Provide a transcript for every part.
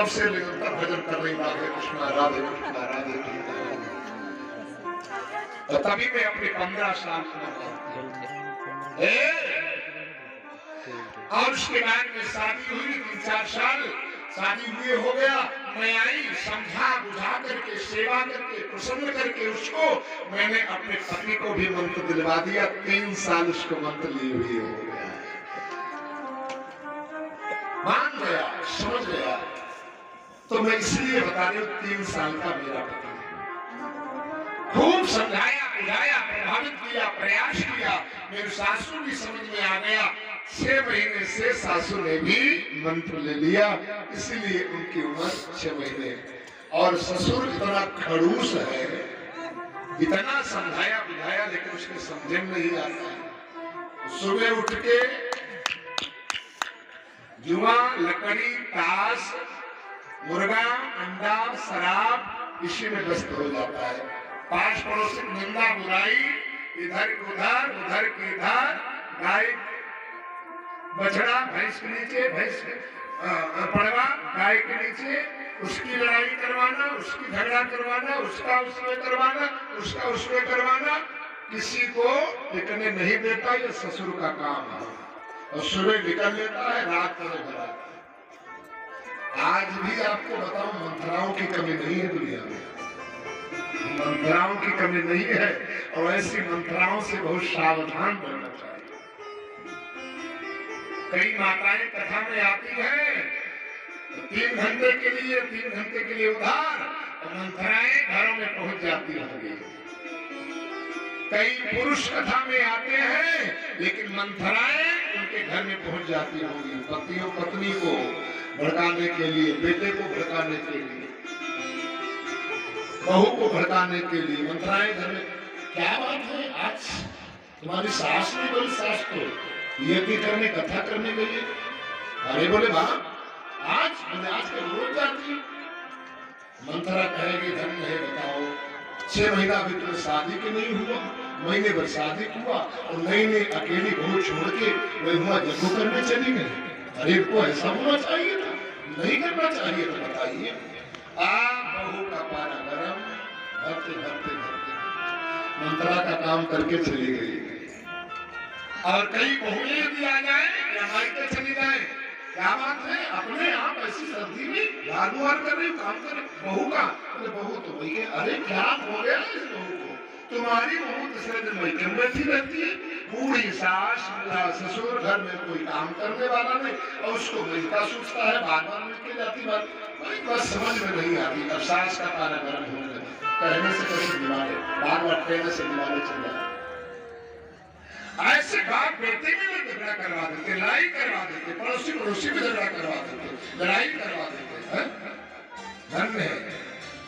तब से निरंतर भजन कर रही राधे कृष्णा राधे कृष्णा राधे कृष्णा। तो तभी मैं अपने 15 साल और उसके बाद में शादी हुई 3-4 साल शादी हुए हो गया। मैं आई समझा बुझा करके सेवा करके प्रसन्न करके उसको मैंने अपने पति को भी मंत्र दिलवा दिया। 3 साल उसको मंत्र लिए हुए हो गया, मान गया समझ गया। तो मैं इसलिए बता रही हूँ 3 साल का मेरा पति खूब समझाया बुझाया प्रभावित किया प्रयास किया। मेरे सासू भी समझ में आ गया। 6 महीने से सासू ने भी मंत्र ले लिया, इसीलिए उनकी उम्र 6 महीने। और ससुर इतना खड़ूस है, इतना समझाया बुझाया लेकिन उसके समझे में नहीं आता है। सुबह उठ के जुआ लकड़ी ताश मुर्गा अंडा शराब इसी में व्यस्त हो जाता है। पास पड़ोस की निंदा बुराई इधर उधर उधर की इधर, गाय बछड़ा भैंस के नीचे भैंस पड़वा गाय के नीचे, उसकी लड़ाई करवाना उसकी झगड़ा करवाना उसका उसमें करवाना उसका उसमें करवाना, किसी को टिकने नहीं देता। ये ससुर का काम है। और सुबह निकल लेता है रात को भरा। आज भी आपको बताऊं मंत्राओं की कमी नहीं है दुनिया में, मंत्राओं की कमी नहीं है। और ऐसी मंत्राओं से बहुत सावधान रहना चाहिए। कई माताएं कथा में आती हैं तो 3 घंटे के लिए उधार और मंत्राएं घरों में पहुंच जाती होंगी। कई पुरुष कथा में आते हैं लेकिन मंत्राएं उनके घर में पहुंच जाती होंगी। पतियों पत्नी को भड़काने के लिए, बेटे को भड़काने के लिए, बहू को भड़काने के लिए मंत्राएं घर में। क्या बात है, आज तुम्हारी सास ने बोली सास को यज्ञ करने कथा करने गई है। अरे बोले वाह, आज के रोज जाती। मंत्रा कहेगी धन्य है बताओ, 6 महीना अभी तुम्हें शादी के नहीं हुआ, महीने भर शादी हुआ और नई अकेली बहू छोड़ के वही हुआ जग्गू करने चली गई। अरे को ऐसा होना चाहिए था, नहीं करना चाहिए तो बताइए। बहू का पारा गरम भरते भरते भरते मंत्रा का काम करके चली गई। और कई बहुएं यदि आ जाए या मायके चली जाए, क्या बात है अपने आप ऐसी सर्दी में लालुआर कर रही काम कर बहू का। अरे बहू तो वही है। अरे क्या हो गया इस बहू को, तुम्हारी बहू दूसरे दिन मायके में बैठी रहती है, बूढ़ी सास ससुर घर में कोई काम करने वाला नहीं और उसको मिलता सूझता है, बार बार मिलके जाती बात बस समझ में नहीं आती। अब सास का पारा गर्म होने लगा, कहने से कैसे दीवारे बार बार कहने से दीवारे चल जाते। ऐसे बाप बेटे में भी झगड़ा करवा देते, लड़ाई करवा देते, पड़ोसी में झगड़ा करवा देते, लड़ाई करवा देते। धन्य है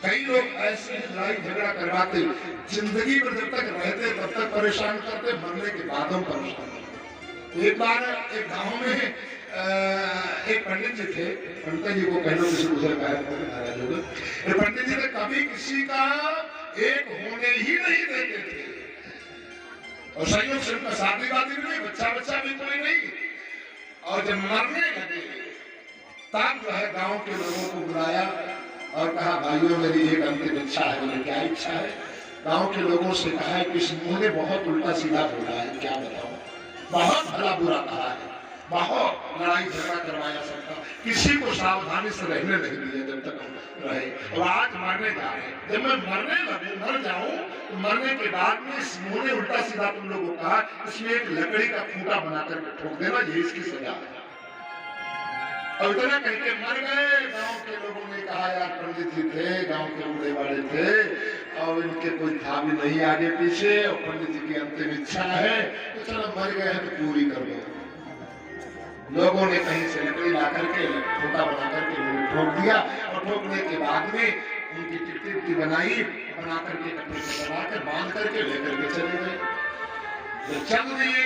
कई लोग ऐसे लड़ाई झगड़ा करवाते, जिंदगी में जब तक रहते तब तक परेशान करते, मरने के बाद हम परेशान करते। एक बार एक गांव में एक पंडित जी थे, पंडित जी को कहना किसी दूसरे का है। पंडित जी ने कभी किसी का एक होने ही नहीं देते थे और संयोग से उनका शादी वादी भी नहीं, बच्चा भी कोई नहीं। और जब मरने लगे तब जो है गांव के लोगों को बुलाया और कहा भाइयों मेरी एक अंतिम इच्छा है। बोले क्या इच्छा है? गांव के लोगों से कहा है कि इस मुंह ने बहुत उल्टा सीधा बोला है, क्या बताऊं, बहुत भला बुरा कहा है, बहुत लड़ाई झगड़ा करवाया सबका, किसी को सावधानी से रहने नहीं दिया जब तक रहे। और आज मरने जा रहे हैं, जब मैं मरने लगे मर जाऊं तो मरने के बाद में इस मुंह ने उल्टा सीधा तुम लोगों को कहा, इसमें एक लकड़ी का खूंटा बनाकर ठोक देना, ये इसकी सजा है। और इतना कह के मर गए। गांव के लोगों ने कहा यार पंडित जी थे, गांव के बूढ़े बड़े थे और इनके कोई था भी नहीं आगे पीछे और पंडित जी की अंतिम इच्छा है तो चलो मर गए हैं तो पूरी कर दो। लोगों ने कहीं से लकड़ी ला करके छोटा बना करके ठोक दिया और ठोकने के बाद में उनकी टिकटी बनाई, बना करके कपड़े से बना कर बांध करके लेकर के चले गए। चल दिए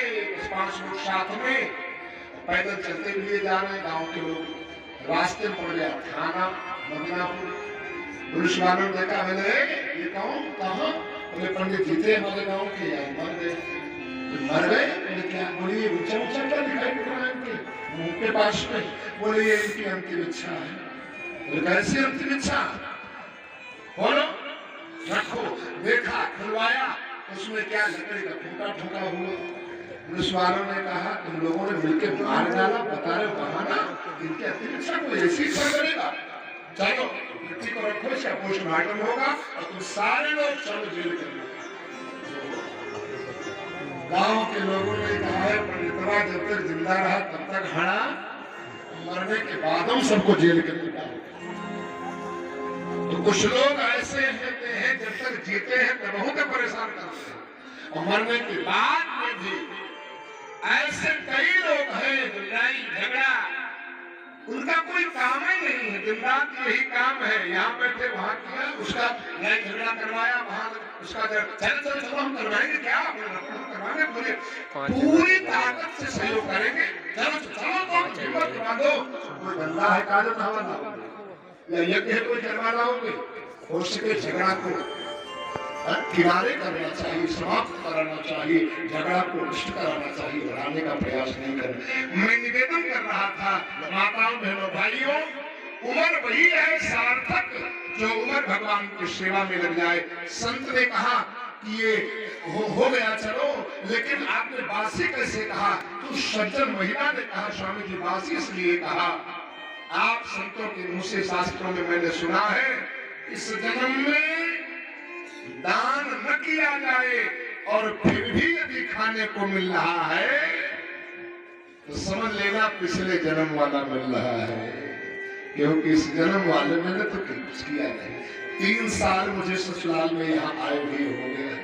5 लोग साथ में, पैदल चलते हुए जा रहे हैं। गांव के लोग रास्ते में पड़ गया थाना मदनापुर। पुलिस वालों ने देखा, मैंने ये कौन कहाँ? बोले पंडित जी थे हमारे गाँव के, यार मर गए। मर गए? बोले क्या? बोले ये ऊंचा ऊंचा क्या दिखाई पड़ रहा है इनके मुंह के पास में? बोले ये इनकी अंतिम इच्छा है। बोले कैसी अंतिम इच्छा? बोलो, रखो। देखा, खुलवाया, उसमें क्या लकड़ी का फूंका ठोका हुआ। पुलिस वालों ने कहा तुम लोगों ने मिलकर मार डाला, बता रहे हो बहाना, इनकी अंतिम इच्छा कोई ऐसी इच्छा करेगा? चलो मिट्टी को रखो, इसका पोस्टमार्टम होगा और तुम सारे लोग चलो जेल कर लो। गांव के लोगों ने कहा है पंडितवा जब तक जिंदा रहा तब तक हड़ा, मरने के बाद हम सबको जेल कर निकालो। तो कुछ लोग ऐसे होते हैं जब तक जीते हैं तब बहुत परेशान करते हैं, और मरने के बाद में भी ऐसे कई लोग हैं जो लड़ाई झगड़ा उनका कोई काम ही नहीं है, दिन रात यही काम है, यहाँ बैठे वहां किया, उसका लड़ाई झगड़ा करवाया, वहां उसका चलो चलो हम करवाएंगे, क्या करवाने पूरे पूरी ताकत से सहयोग करेंगे, चलो चलो तो हिम्मत करवा दो। कोई बंदा है काजल हवा लाओगे या यज्ञ है कोई करवा लाओगे? हो सके झगड़ा को किनारे करना चाहिए, समाप्त कराना चाहिए, झगड़ा को नष्ट कराना चाहिए, बढ़ाने का प्रयास नहीं करना। मैं निवेदन कर रहा था माताओं बहनों भाइयों, उम्र वही है सार्थक जो उम्र भगवान की सेवा में लग जाए। संत ने कहा कि ये हो गया चलो, लेकिन आपने बासी कैसे कहा? तो सज्जन महिला ने कहा स्वामी जी बासी इसलिए कहा, आप संतों के मुंह से शास्त्रों में मैंने सुना है इस जन्म में दान न किया जाए और फिर भी यदि खाने को मिल रहा है तो समझ लेना पिछले जन्म वाला मिल रहा है, क्योंकि इस जन्म वाले मैंने तो कुछ किया नहीं। 3 साल मुझे ससुराल में यहाँ आए हुए हो गया,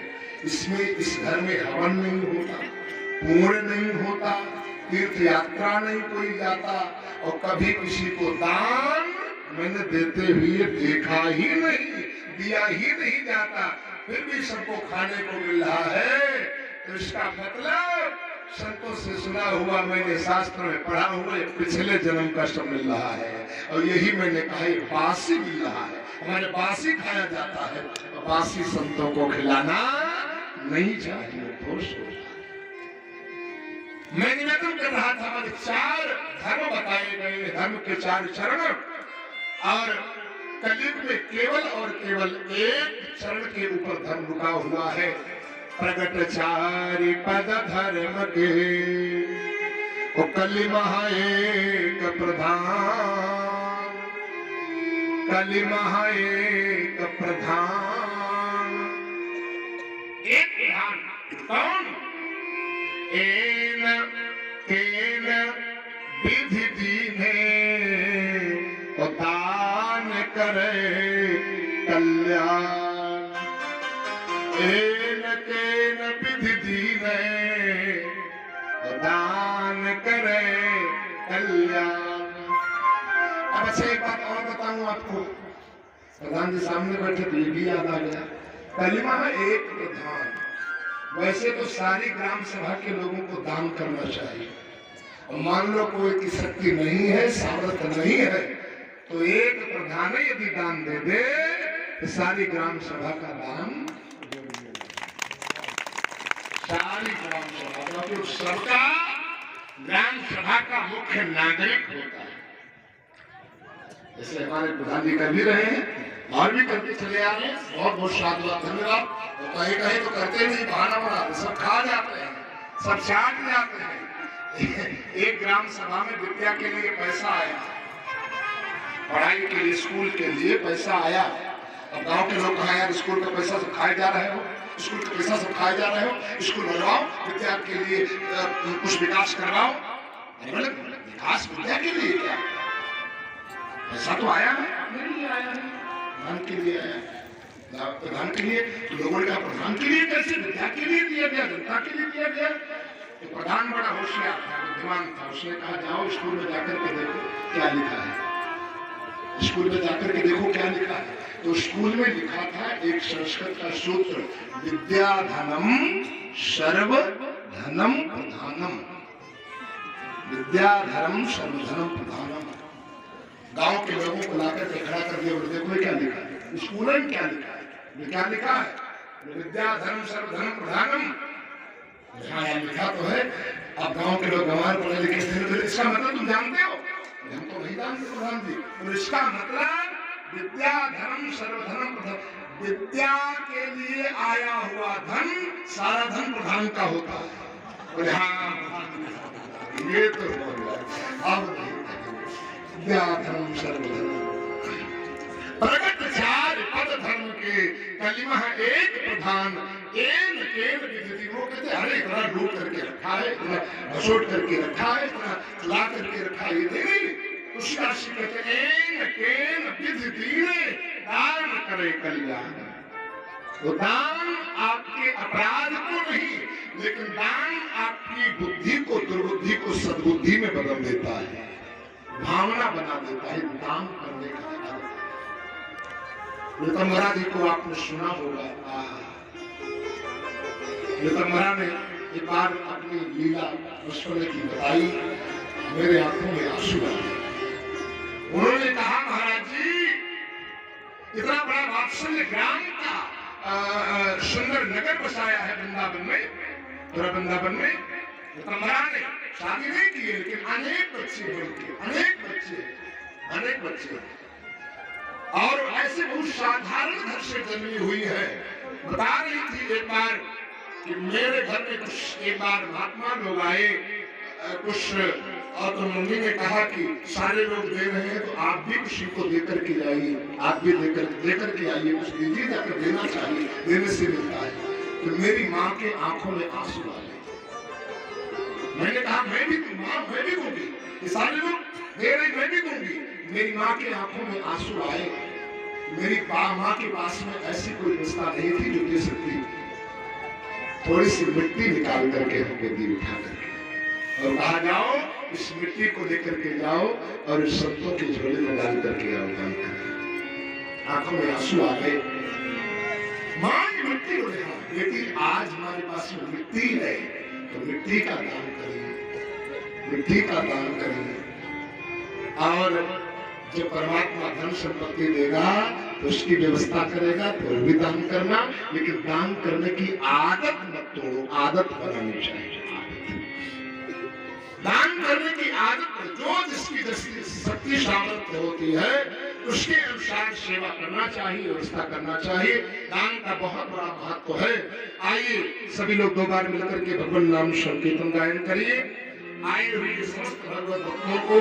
इसमें इस घर में हवन नहीं होता, पूर्ण नहीं होता, तीर्थ यात्रा नहीं कोई जाता, और कभी किसी को दान मैंने देते हुए देखा ही नहीं, दिया ही नहीं जाता, फिर भी सबको खाने को मिल रहा है। तो इसका मतलब संतों से सुना हुआ, मैंने शास्त्र में पढ़ा हुआ, पिछले जन्म का सब मिल रहा है। और यही मैंने कहा बासी मिल रहा है, हमारे बासी खाया जाता है, तो बासी संतों को खिलाना नहीं चाहिए। मैं निवेदन कर रहा था हमारे 4 धर्म बताए गए, धर्म के 4 चरण, और कलयुग में केवल और केवल एक चरण के ऊपर धर्म रुका हुआ है। प्रगट 4 पद धर्म के, ओ कलि महा एक प्रधान, कलि महा एक प्रधान। एक प्रधान कौन? एन केन विधि दीने दान करे कल्याण, एन केन विधि दीने दान करे कल्याण। अब अच्छा एक बात और बताऊं आपको, प्रधान जी सामने बैठे तो ये भी याद आ गया, कलिमा में एक प्रधान। वैसे तो सारी ग्राम सभा के लोगों को दान करना चाहिए, और मान लो कोई की शक्ति नहीं है, सामर्थ्य नहीं है, तो एक प्रधान यदि दान दे दे तो सारी ग्राम सभा का दान, सारी ग्राम सभा का, जो सबका ग्राम सभा का मुख्य नागरिक होता है। जैसे हमारे प्रधान जी कर भी रहे हैं और भी करते चले आ रहे हैं, बहुत बहुत साधुवाद, धन्यवाद। तो कहीं कहीं तो करते नहीं, बहाना बनाते, सब खा जाते हैं, सब चाट जाते हैं। एक ग्राम सभा में विद्या के लिए पैसा आया, पढ़ाई के लिए स्कूल के लिए पैसा आया। अब गांव के लोग कहा यार स्कूल का पैसा सब खाए जा रहे हो, स्कूल का पैसा सब खाए जा रहे हो, स्कूल बनवाओ, विद्या के लिए कुछ विकास करवाओ। विकास विद्या के लिए क्या? पैसा तो आया है, नहीं आया है, प्रधान के लिए आया, प्रधान के लिए। तो लोगों ने कहा प्रधान के लिए कैसे? विद्या के लिए दिया गया, जनता के लिए दिया गया। तो प्रधान बड़ा होशियार था, बुद्धिमान था, उसने कहा जाओ स्कूल में जाकर के देखो क्या लिखा है, स्कूल में जाकर के देखो क्या लिखा है। तो स्कूल में लिखा था एक संस्कृत का सूत्र, विद्या धनम सर्व धनम प्रधानम, विद्या धर्म सर्व धनम प्रधानम। गांव के लोगों को लाकर के खड़ा कर दिया, देखो क्या लिखा है, स्कूल में क्या लिखा है, क्या लिखा है, विद्या धर्म सर्व धनम प्रधानम। हाँ लिखा तो है। अब गांव के लोग गंवार पढ़े लिखे थे, इसका मतलब तुम जानते हो हम तो नहीं जानते प्रधान जी। और इसका मतलब विद्या धर्म सर्वधर्म प्रधान, विद्या के लिए आया हुआ धन सारा धन प्रधान का होता है। और हाँ ये तो अब विद्या धर्म सर्वधर्म प्रगट चार पद धर्म के कलिमा एक प्रधान एन केन विधि। वो कहते हरे इतना डूब करके रखा है, इतना घसोट करके रखा है, इतना चला करके रखा है, ये नहीं। उस राशि कहते एन केन विधि दान करे कल्याण। वो दान आपके अपराध को नहीं, लेकिन दान आपकी बुद्धि को, दुर्बुद्धि को सद्बुद्धि में बदल देता है, भावना बना देता है दान करने का। ऋतंभरा जी को आपने सुना होगा। ऋतंभरा ने एक बार अपनी लीला बचपन की बताई, मेरे आंखों में आंसू आ गए। उन्होंने कहा महाराज जी इतना बड़ा वात्सल्य ग्राम का सुंदर नगर बसाया है वृंदावन में, पूरा वृंदावन में। ऋतंभरा ने शादी नहीं की, लेकिन अनेक बच्चे हैं, अनेक बच्चे और ऐसे बहुत साधारण घर से जन्मी हुई है। बता रही थी एक बार कि मेरे घर में कुछ एक बार महात्मा लोग आए कुछ, और तो मम्मी ने कहा कि सारे लोग दे रहे हैं तो आप भी किसी को देकर के जाइए, आप भी देकर के आइए, कुछ दीजिए, जाकर देना चाहिए, देने से मिलता है। तो मेरी माँ के आंखों में आंसू आ गए। मैंने कहा मैं भी दूंगी, ये सारे लोग दे रहे, मैं भी दूंगी। मेरी माँ के आंखों में आंसू आए। मेरी माँ के पास में ऐसी कोई व्यवस्था नहीं थी जो दे सकती। थोड़ी सी मिट्टी निकाल करके हमको दी, उठा करके, और कहा जाओ इस मिट्टी को लेकर के जाओ और इस संतों के झोले में डाल करके आओ, दान करें। आंखों में आंसू आ गए। माँ की मिट्टी को देखा, लेकिन आज हमारे पास में मिट्टी है तो मिट्टी का दान करेंगे, मिट्टी का दान करेंगे। और जब परमात्मा धन संपत्ति देगा तो उसकी व्यवस्था करेगा, तो भी दान करना, लेकिन दान करने की आदत मत तोड़ो, आदत बनानी चाहिए। दान करने की आदत, जो जिसकी शक्ति सामर्थ्य होती है उसके अनुसार सेवा करना चाहिए, व्यवस्था करना चाहिए। दान का बहुत बड़ा महत्व है। आइए सभी लोग दो बार मिलकर के भगवान नाम संकीर्तन गायन करिए। आए हुए समस्त भगवत भक्तों को